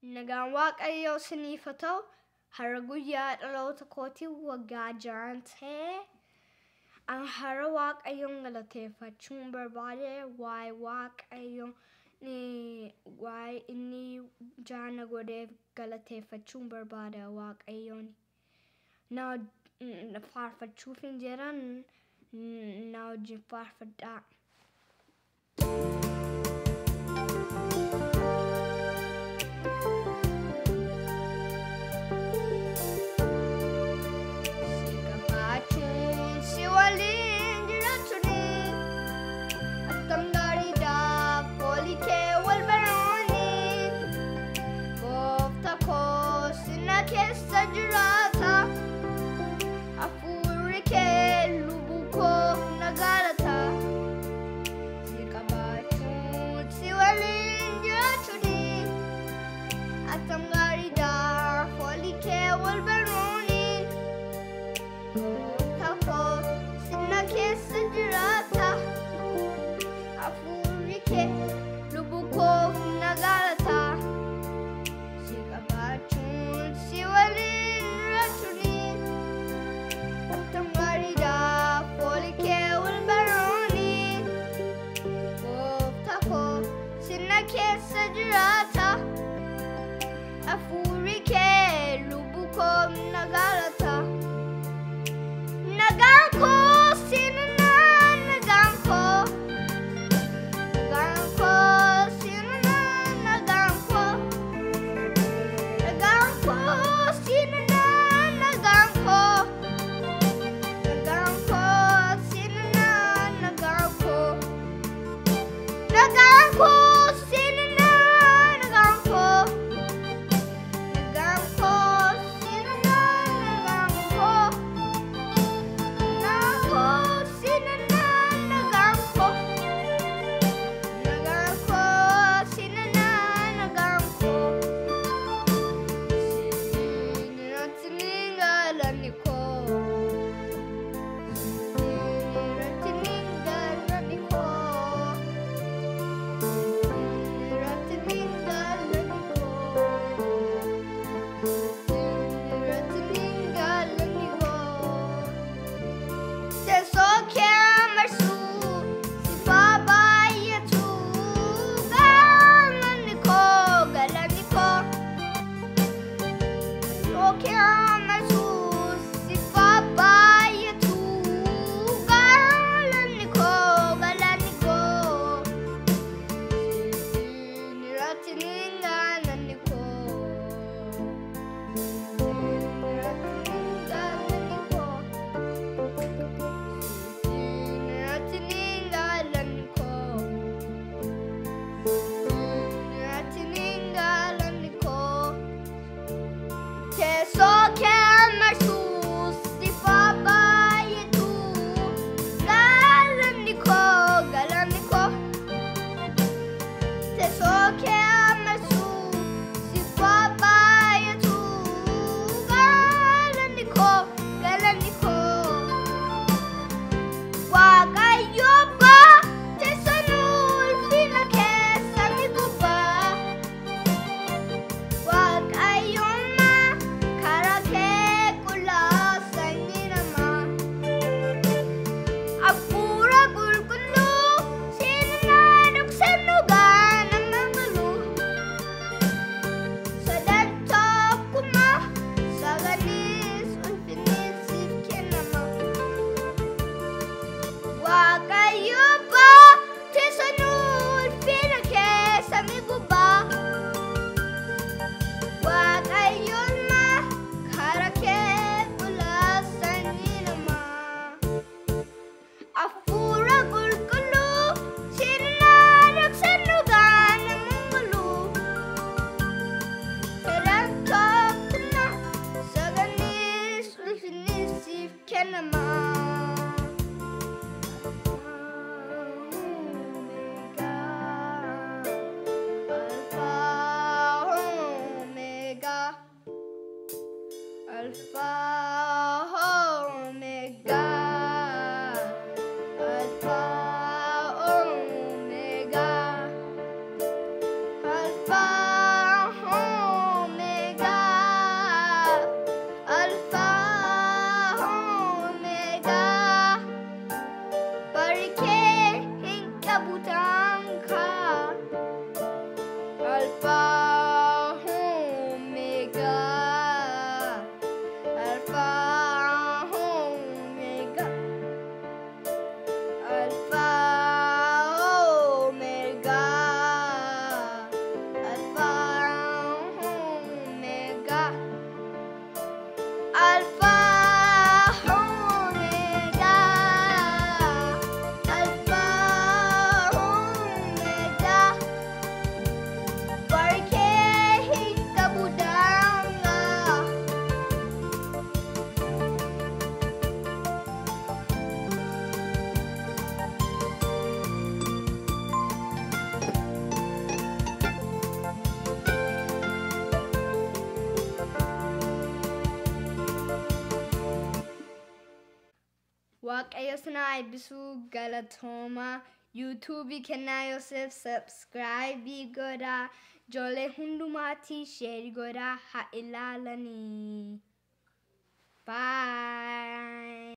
Nagaan Waaqayyoo isiniif haa ta'u, har'a guyyaa dhaloota kootii waggaa 6 ta'e. An har'a Waaqayyoon galateeffachuun barbaade waa'ee Waaqayyoon waa'ee inni jaana godheef galateeffachuun barbaada Waaqayyoon. Na faarfachuuf hin jiran na wajjin faarfadhaa. Qabaachuun si waliin jiraachuuni akkam gaariidhaaf foolii kee wal baruuni gooftaa koo sina keessa jiraata hafuurri kee lubbuu koo na galata si qabaachuun. waaqayyo sinaa eebbisuu galatooma. YouTube kennaa Yoseph subscribe godhaa. Ijoollee hundumaatii share godhaa haa ilaalanii. Bye.